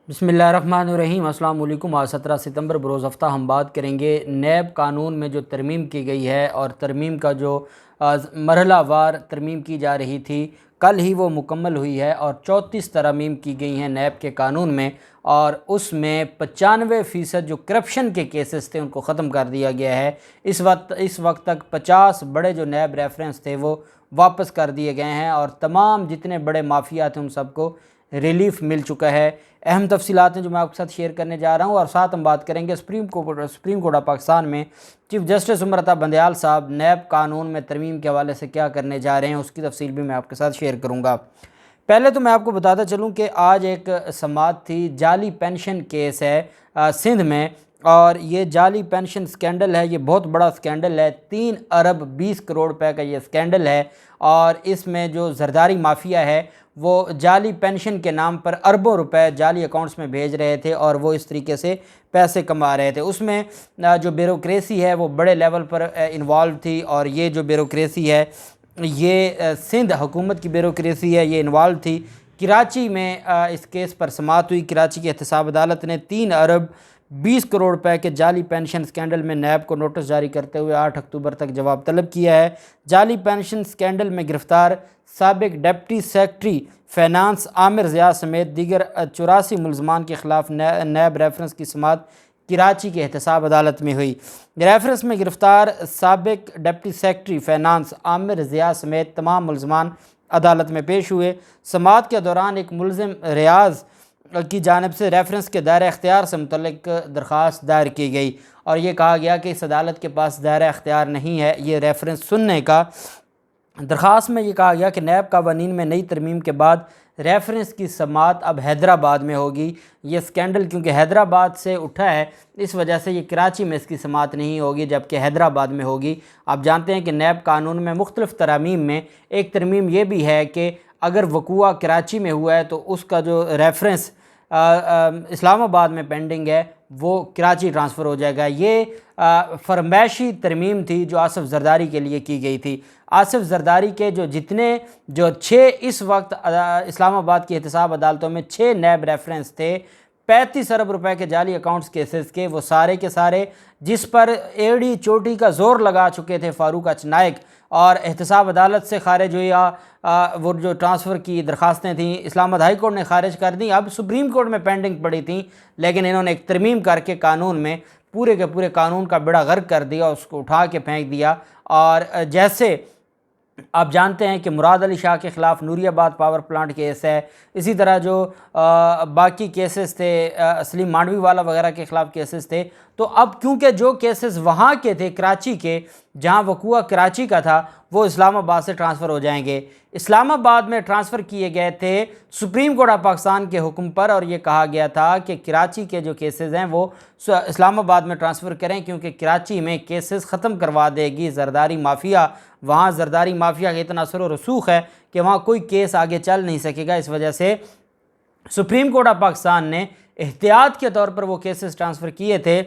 बिस्मिल्लाहिर्रहमानिर्रहीम। अस्सलाम वालेकुम। आज 17 सितंबर बरोज़ हफ़्ता हम बात करेंगे नैब कानून में जो तरमीम की गई है और तरमीम का जो मरहलावार तरमीम की जा रही थी, कल ही वो मुकम्मल हुई है और 34 तरमीम की गई हैं नैब के कानून में, और उसमें 95% जो करप्शन के केसेस थे उनको ख़त्म कर दिया गया है। इस वक्त तक 50 बड़े जो नैब रेफरेंस थे वो वापस कर दिए गए हैं और तमाम जितने बड़े माफिया थे उन सबको रिलीफ मिल चुका है। अहम तफसीलात हैं जो मैं आपके साथ शेयर करने जा रहा हूं, और साथ हम बात करेंगे सुप्रीम कोर्ट ऑफ पाकिस्तान में चीफ जस्टिस उमर अता बंदयाल साहब नैब कानून में तरमीम के हवाले से क्या करने जा रहे हैं, उसकी तफसील भी मैं आपके साथ शेयर करूंगा। पहले तो मैं आपको बताता चलूं कि आज एक समाअत थी, जाली पेंशन केस है सिंध में, और ये जाली पेंशन स्कैंडल है, ये बहुत बड़ा स्कैंडल है। 3 अरब 20 करोड़ रुपए का ये स्कैंडल है, और इसमें जो जरदारी माफिया है वो जाली पेंशन के नाम पर अरबों रुपए जाली अकाउंट्स में भेज रहे थे और वो इस तरीके से पैसे कमा रहे थे। उसमें जो ब्यूरोक्रेसी है वो बड़े लेवल पर इन्वॉल्व थी, और ये जो ब्यूरोक्रेसी है ये सिंध हुकूमत की ब्यूरोक्रेसी है, ये इन्वॉल्व थी। कराची में इस केस पर समाअत हुई। कराची की एहतसाब अदालत ने 3 अरब 20 करोड़ रुपए के जाली पेंशन स्कैंडल में नैब को नोटिस जारी करते हुए 8 अक्टूबर तक जवाब तलब किया है। जाली पेंशन स्कैंडल में गिरफ्तार साबिक deputy secretary finance Aamir Zia समेत दीगर 84 मुलजमान के खिलाफ नैब रेफरेंस की समाअत कराची की एहतसाब अदालत में हुई। रेफरेंस में गिरफ्तार साबिक deputy secretary finance Aamir Zia समेत तमाम मुलजमान अदालत में पेश हुए। समाअत के दौरान एक मुलजिम रियाज की जानिब से रेफरेंस के दायरा इख्तियार से मुतल्लिक दरख्वास्त दायर की गई, और ये कहा गया कि इस अदालत के पास दायरा इख्तियार नहीं है ये रेफरेंस सुनने का। दरख्वास्त में ये कहा गया कि नैब कवानीन में नई तरमीम के बाद रेफरेंस की समाअत अब हैदराबाद में होगी। ये स्कैंडल क्योंकि हैदराबाद से उठा है, इस वजह से ये कराची में इसकी समाअत नहीं होगी जबकि हैदराबाद में होगी। आप जानते हैं कि नैब कानून में मुख्तलिफ तरामीम में एक तरमीम ये भी है कि अगर वकूआ कराची में हुआ है तो उसका जो रेफरेंस इस्लामाबाद में पेंडिंग है वो कराची ट्रांसफ़र हो जाएगा। ये फरमाइशी तरमीम थी जो आसिफ जरदारी के लिए की गई थी। आसिफ जरदारी के जो 6 इस वक्त इस्लामाबाद की एहतसाब अदालतों में 6 नैब रेफरेंस थे 35 अरब रुपए के जाली अकाउंट्स केसेस के, वो सारे के सारे जिस पर एड़ी चोटी का जोर लगा चुके थे फारूक अचनायक, और एहतसाब अदालत से खारिज हुई वो जो ट्रांसफ़र की दरख्वास्तें थीं इस्लामाबाद हाई कोर्ट ने खारिज कर दी, अब सुप्रीम कोर्ट में पेंडिंग पड़ी थी, लेकिन इन्होंने एक तरमीम करके कानून में पूरे के पूरे कानून का बेड़ा गर्क कर दिया, उसको उठा के फेंक दिया। और जैसे आप जानते हैं कि मुराद अली शाह के ख़िलाफ़ नूरियाबाद पावर प्लांट केस है, इसी तरह जो बाकी केसेस थे सलीम मांडवी वाला वगैरह के ख़िलाफ़ केसेस थे, तो अब क्योंकि जो केसेस वहाँ के थे कराची के, जहाँ वकूआ कराची का था, वो इस्लामाबाद से ट्रांसफ़र हो जाएंगे। इस्लामाबाद में ट्रांसफ़र किए गए थे सुप्रीम कोर्ट ऑफ पाकिस्तान के हुक्म पर, और ये कहा गया था कि कराची के जो केसेस हैं वो इस्लामाबाद में ट्रांसफ़र करें क्योंकि कराची में केसेस ख़त्म करवा देगी जरदारी माफिया। वहाँ जरदारी माफिया का इतना असर और रसूख है कि वहाँ कोई केस आगे चल नहीं सकेगा। इस वजह से सुप्रीम कोर्ट ऑफ पाकिस्तान ने एहतियात के तौर पर वो केसेस ट्रांसफ़र किए थे।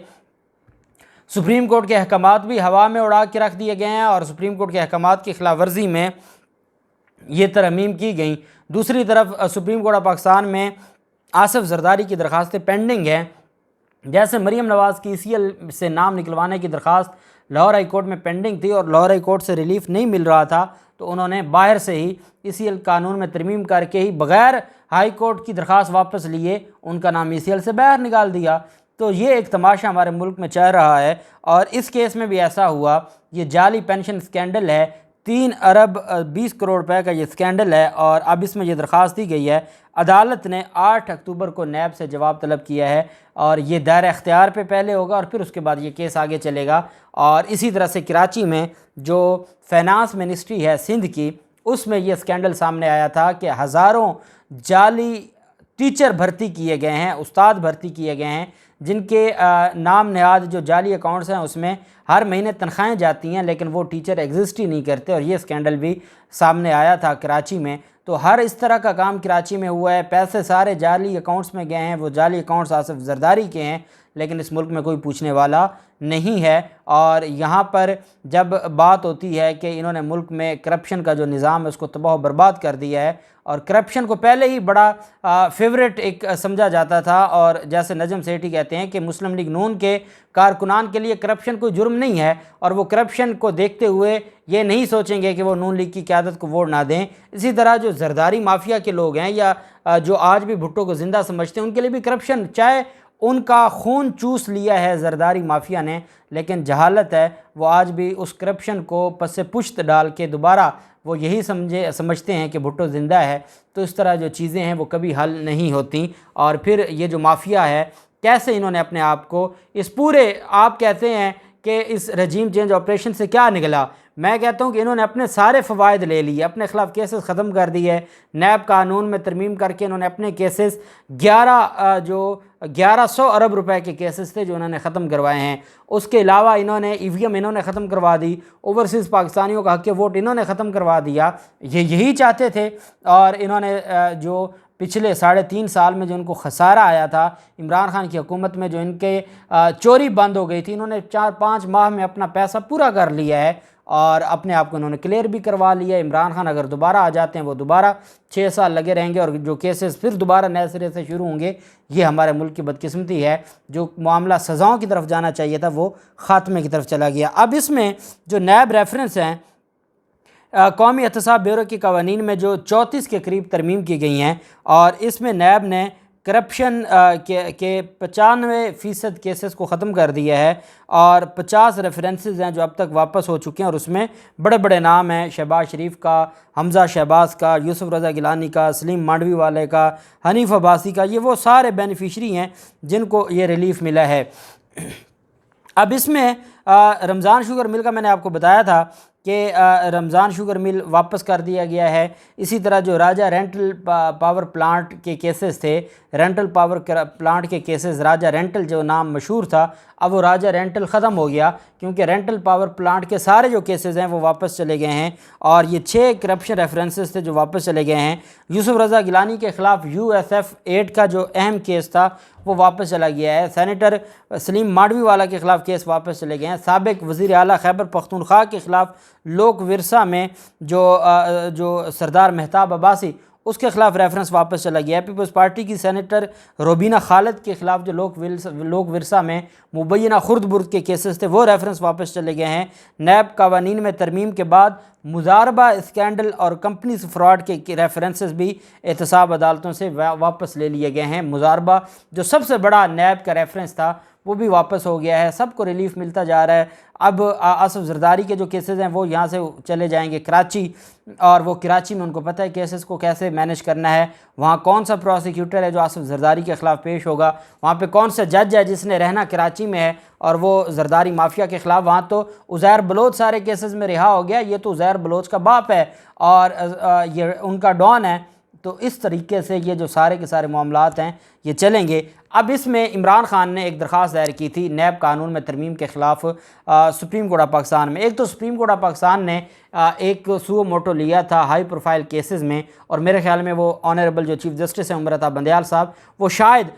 सुप्रीम कोर्ट के अहकामात भी हवा में उड़ा के रख दिए गए हैं और सुप्रीम कोर्ट के अहकामात की खिलाफ वर्जी में ये तरमीम की गई। दूसरी तरफ सुप्रीम कोर्ट ऑफ पाकिस्तान में आसिफ जरदारी की दरख्वास्तें पेंडिंग हैं। जैसे मरीम नवाज़ की ECL से नाम निकलवाने की दरख्वास्त लाहौर हाई कोर्ट में पेंडिंग थी और लाहौर हाई कोर्ट से रिलीफ नहीं मिल रहा था, तो उन्होंने बाहर से ही ECL कानून में तरमीम करके ही बग़ैर हाई कोर्ट की दरख्वास्त वापस लिए उनका नाम ECL से बाहर निकाल दिया। तो ये एक तमाशा हमारे मुल्क में चल रहा है, और इस केस में भी ऐसा हुआ। ये जाली पेंशन स्कैंडल है, 3 अरब 20 करोड़ रुपए का ये स्कैंडल है, और अब इसमें ये दरख्वास्त दी गई है। अदालत ने 8 अक्टूबर को नैब से जवाब तलब किया है, और ये दायरा इख्तियार पे पहले होगा और फिर उसके बाद ये केस आगे चलेगा। और इसी तरह से कराची में जो फाइनेंस मिनिस्ट्री है सिंध की, उसमें ये स्कैंडल सामने आया था कि हज़ारों जाली टीचर भर्ती किए गए हैं, उस्ताद भर्ती किए गए हैं, जिनके नाम नहाद जो जाली अकाउंट्स हैं उसमें हर महीने तनख्वाहें जाती हैं, लेकिन वो टीचर एग्जिस्ट ही नहीं करते, और ये स्कैंडल भी सामने आया था कराची में। तो हर इस तरह का काम कराची में हुआ है। पैसे सारे जाली अकाउंट्स में गए हैं, वो जाली अकाउंट्स आसिफ जरदारी के हैं, लेकिन इस मुल्क में कोई पूछने वाला नहीं है। और यहाँ पर जब बात होती है कि इन्होंने मुल्क में करप्शन का जो निज़ाम है उसको तबाह बर्बाद कर दिया है, और करप्शन को पहले ही बड़ा फेवरेट एक समझा जाता था, और जैसे नजम सेठी कहते हैं कि मुस्लिम लीग नून के कारकुनान के लिए करप्शन कोई जुर्म नहीं है, और वो करप्शन को देखते हुए ये नहीं सोचेंगे कि वो नून लीग की क़यादत को वोट ना दें। इसी तरह जो जरदारी माफिया के लोग हैं या जो आज भी भुट्टो को ज़िंदा समझते हैं, उनके लिए भी करप्शन, चाहे उनका खून चूस लिया है जरदारी माफिया ने, लेकिन जहालत है, वो आज भी उस करप्शन को पस पुश्त डाल के दोबारा वो यही समझते हैं कि भुट्टो ज़िंदा है। तो इस तरह जो चीज़ें हैं वो कभी हल नहीं होती। और फिर ये जो माफिया है, कैसे इन्होंने अपने आप को इस पूरे, आप कहते हैं कि इस रजीम चेंज ऑपरेशन से क्या निकला, मैं कहता हूँ कि इन्होंने अपने सारे फ़वाइद ले लिए, अपने ख़िलाफ़ केसेस ख़त्म कर दिए, नैब कानून में तरमीम करके इन्होंने अपने केसेस 1100 अरब रुपए के केसेस थे जो इन्होंने ख़त्म करवाए हैं। उसके अलावा इन्होंने EVM इन्होंने ख़त्म करवा दी, ओवरसीज़ पाकिस्तानियों का हक़ वोट इन्होंने ख़त्म करवा दिया, ये यही चाहते थे। और इन्होंने जो पिछले 3.5 साल में जो इनको खसारा आया था इमरान खान की हुकूमत में, जो इनके चोरी बंद हो गई थी, इन्होंने 4-5 माह में अपना पैसा पूरा कर लिया है और अपने आप को इन्होंने क्लियर भी करवा लिया। इमरान खान अगर दोबारा आ जाते हैं, वो दोबारा 6 साल लगे रहेंगे और जो केसेस फिर दोबारा नए सिरे से शुरू होंगे। ये हमारे मुल्क की बदकिस्मती है, जो मामला सज़ाओं की तरफ जाना चाहिए था वो ख़ात्मे की तरफ चला गया। अब इसमें जो नैब रेफरेंस हैं, कौमी एहतसाब ब्यूरो की कवानीन में जो 34 के करीब तरमीम की गई हैं, और इसमें नैब ने करप्शन के 95% केसेस को ख़त्म कर दिया है, और 50 रेफरेंसेस हैं जो अब तक वापस हो चुके हैं, और उसमें बड़े बड़े नाम हैं, शहबाज शरीफ का, हमज़ा शहबाज का, यूसुफ रज़ा गिलानी का, सलीम मांडवी वाले का, हनीफ अब्बासी का, ये वो सारे बेनिफिशरी हैं जिनको ये रिलीफ मिला है। अब इसमें रमज़ान शुगर मिल का मैंने आपको बताया था कि रमज़ान शुगर मिल वापस कर दिया गया है। इसी तरह जो राजा रेंटल पावर प्लांट के केसेस थे, रेंटल पावर प्लांट के केसेस, राजा रेंटल जो नाम मशहूर था, अब वो राजा रेंटल ख़त्म हो गया, क्योंकि रेंटल पावर प्लांट के सारे जो केसेस हैं वो वापस चले गए हैं। और ये 6 करप्शन रेफरेंसेस थे जो वापस चले गए हैं। यूसुफ रज़ा गिलानी के ख़िलाफ़ USF 8 का जो अहम केस था वो वापस चला गया है। सेनेटर सलीम मांडवी वाला के ख़िलाफ़ केस वापस चले गए हैं। साबिक वज़ीर आला खैबर पख्तूनख्वा के ख़िलाफ़ लोक विरसा में जो सरदार मेहताब अब्बासी, उसके ख़िलाफ़ रेफरेंस वापस चला गया है। पीपल्स पार्टी की सेनेटर रोबीना खालिद के ख़िलाफ़ जो लोक विरसा में मुबैना खुर्द बुर्द के केसेस थे वो रेफरेंस वापस चले गए हैं। नैब कवानीन में तरमीम के बाद मुजारबा स्कैंडल और कंपनी से फ्रॉड के रेफरेंसेस भी एहतसाब अदालतों से वापस ले लिए गए हैं। मुजारबा जो सबसे बड़ा नैब का रेफरेंस था वो भी वापस हो गया है, सबको रिलीफ मिलता जा रहा है। अब आसिफ जरदारी के जो केसेस हैं वो यहाँ से चले जाएंगे कराची, और वो कराची में उनको पता है केसेस को कैसे मैनेज करना है, वहाँ कौन सा प्रोसिक्यूटर है जो आसिफ जरदारी के ख़िलाफ़ पेश होगा, वहाँ पे कौन सा जज है जिसने रहना कराची में है और वो जरदारी माफिया के ख़िलाफ़। वहाँ तो उज़ैर बलोच सारे केसेस में रिहा हो गया, ये तो उज़ैर बलोच का बाप है और ये उनका डॉन है। तो इस तरीके से ये जो सारे के सारे मामलात हैं ये चलेंगे। अब इसमें इमरान खान ने एक दरख्वास्त दायर की थी नैब कानून में तरमीम के ख़िलाफ़ सुप्रीम कोर्ट ऑफ पाकिस्तान में। एक तो सुप्रीम कोर्ट ऑफ पाकिस्तान ने एक सुओ मोटो लिया था हाई प्रोफाइल केसेस में, और मेरे ख्याल में वो ऑनरेबल जो चीफ़ जस्टिस हैं उमर अता बंदयाल साहब, वो शायद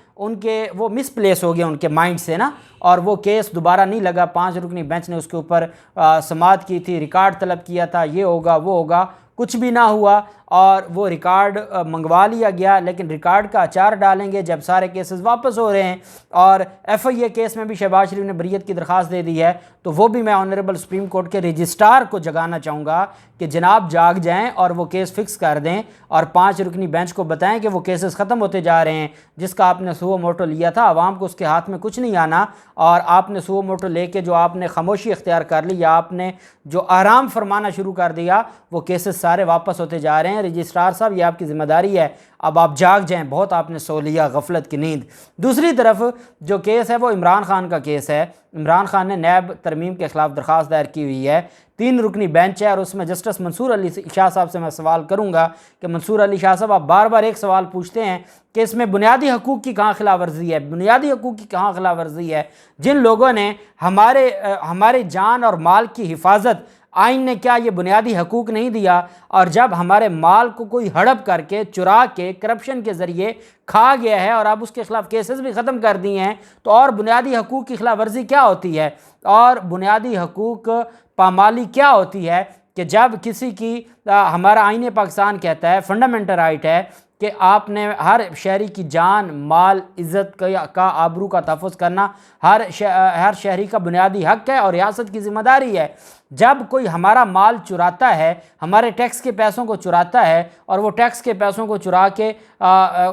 वो मिसप्लेस हो गया उनके माइंड से ना, और वो केस दोबारा नहीं लगा। 5 रुकनी बेंच ने उसके ऊपर समाअत की थी, रिकॉर्ड तलब किया था, ये होगा वो होगा, कुछ भी ना हुआ, और वो रिकॉर्ड मंगवा लिया गया। लेकिन रिकॉर्ड का अचार डालेंगे जब सारे केसेस वापस हो रहे हैं, और FIA केस में भी शहबाज शरीफ ने बरीयत की दरख्वास्त दे दी है, तो वो भी मैं ऑनरेबल सुप्रीम कोर्ट के रजिस्ट्रार को जगाना चाहूँगा कि जनाब जाग जाएं और वो केस फ़िक्स कर दें, और 5 रुकनी बेंच को बताएं कि वो केसेस ख़त्म होते जा रहे हैं। जिसका आपने सुओ मोटो लिया था, आवाम को उसके हाथ में कुछ नहीं आना, और आपने सुओ मोटो लेके जो आपने खामोशी इख्तियार कर ली या आपने जो आराम फरमाना शुरू कर दिया, वो केसेस सारे वापस होते जा रहे हैं। रजिस्ट्रार साहब, ये आपकी ज़िम्मेदारी है, अब आप जाग जाएं, बहुत आपने सो लिया गफलत की नींद। दूसरी तरफ जो केस है वो इमरान खान का केस है। इमरान खान ने नैब तरमीम के ख़िलाफ़ दरख्वास्त दायर की हुई है। 3 रुकनी बेंच है, और उसमें जस्टिस मंसूर अली शाह साहब से मैं सवाल करूँगा कि मंसूर अली शाह साहब, आप बार बार एक सवाल पूछते हैं कि इसमें बुनियादी हकूक़ की कहाँ खिलाफ वर्जी है, बुनियादी हकूक़ की कहाँ खिलाफ वर्जी है। जिन लोगों ने हमारे जान और माल की हिफाजत आइन ने क्या ये बुनियादी हकूक़ नहीं दिया? और जब हमारे माल को कोई हड़प करके, चुरा के, करप्शन के ज़रिए खा गया है और अब उसके ख़िलाफ़ केसेस भी ख़त्म कर दिए हैं, तो और बुनियादी हकूक़ की खिलाफ वर्जी क्या होती है? और बुनियादी हकूक़ पामाली क्या होती है कि जब किसी की हमारा आईन पाकिस्तान कहता है, फंडामेंटल राइट है कि आपने हर शहरी की जान, माल, इज़्ज़त का आबरू का तहफ़्फ़ुज़ करना हर शहरी का बुनियादी हक़ है और रियासत की ज़िम्मेदारी है। जब कोई हमारा माल चुराता है, हमारे टैक्स के पैसों को चुराता है और वो टैक्स के पैसों को चुरा के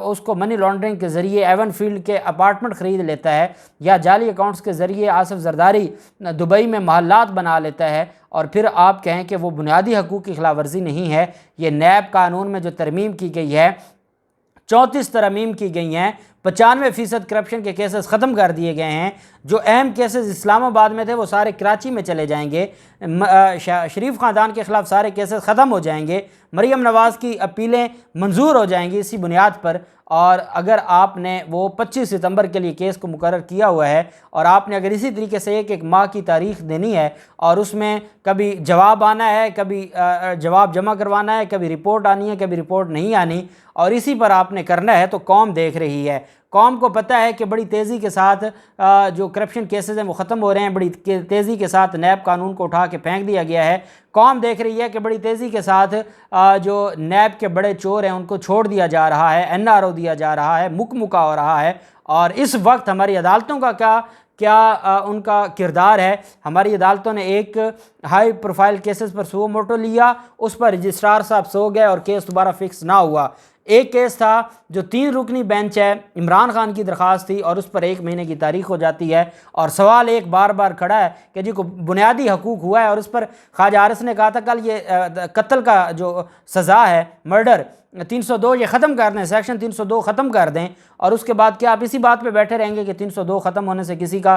उसको मनी लॉन्ड्रिंग के ज़रिए एवन फील्ड के अपार्टमेंट ख़रीद लेता है या जाली अकाउंट्स के ज़रिए आसिफ जरदारी दुबई में महल्लात बना लेता है, और फिर आप कहें कि वो बुनियादी हकूक़ की खिलाफ वर्जी नहीं है। ये नैब कानून में जो तरमीम की गई है, 34 तरमीम की गई हैं, 95% करप्शन के केसेस ख़त्म कर दिए गए हैं। जो अहम केसेस इस्लामाबाद में थे वो सारे कराची में चले जाएंगे। शरीफ ख़ानदान के ख़िलाफ़ सारे केसेस ख़त्म हो जाएंगे। मरीम नवाज़ की अपीलें मंजूर हो जाएंगी इसी बुनियाद पर। और अगर आपने वो 25 सितंबर के लिए केस को मुकर्रर किया हुआ है और आपने अगर इसी तरीके से एक माह की तारीख़ देनी है और उसमें कभी जवाब आना है, कभी जवाब जमा करवाना है, कभी रिपोर्ट आनी है, कभी रिपोर्ट नहीं आनी, और इसी पर आपने करना है, तो कौम देख रही है। कौम को पता है कि बड़ी तेज़ी के साथ जो करप्शन केसेस हैं वो ख़त्म हो रहे हैं, बड़ी तेज़ी के साथ नैब कानून को उठा के फेंक दिया गया है। कौम देख रही है कि बड़ी तेज़ी के साथ जो नैब के बड़े चोर हैं उनको छोड़ दिया जा रहा है, NRO दिया जा रहा है, मुकमुका हो रहा है। और इस वक्त हमारी अदालतों का क्या उनका किरदार है? हमारी अदालतों ने एक हाई प्रोफाइल केसेस पर सो मोटो लिया, उस पर रजिस्ट्रार साहब सो गए और केस दोबारा फिक्स ना हुआ। एक केस था जो 3 रुकनी बेंच है, इमरान खान की दरख्वास्त थी और उस पर 1 महीने की तारीख हो जाती है। और सवाल एक बार बार खड़ा है कि जी को बुनियादी हकूक़ हुआ है और उस पर ख्वाजा आरिस ने कहा था कल ये कत्ल का जो सज़ा है, मर्डर 302 ये ख़त्म कर दें, सेक्शन 302 ख़त्म कर दें। और उसके बाद क्या आप इसी बात पे बैठे रहेंगे कि 302 ख़त्म होने से किसी का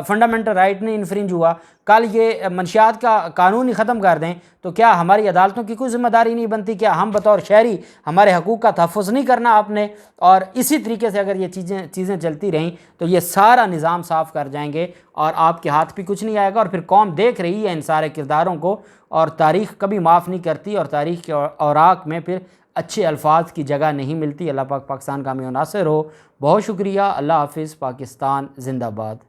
फंडामेंटल राइट नहीं इन्फ्रिंज हुआ? कल ये मंशियात का कानून ही ख़त्म कर दें, तो क्या हमारी अदालतों की कोई ज़िम्मेदारी नहीं बनती? क्या हम बतौर शहरी हमारे हकूक़ का तहफ़्फ़ुज़ नहीं करना आपने? और इसी तरीके से अगर ये चीज़ें चलती रहीं तो ये सारा निज़ाम साफ़ कर जाएंगे और आपके हाथ भी कुछ नहीं आएगा। और फिर कौम देख रही है इन सारे किरदारों को, और तारीख़ कभी माफ़ नहीं करती और तारीख़ के औराक में फिर अच्छे अल्फाज की जगह नहीं मिलती। अल्लाह पाक पाकिस्तान का हमें नासिर हो। बहुत शुक्रिया। अल्लाह हाफ़िज़। पाकिस्तान ज़िंदाबाद।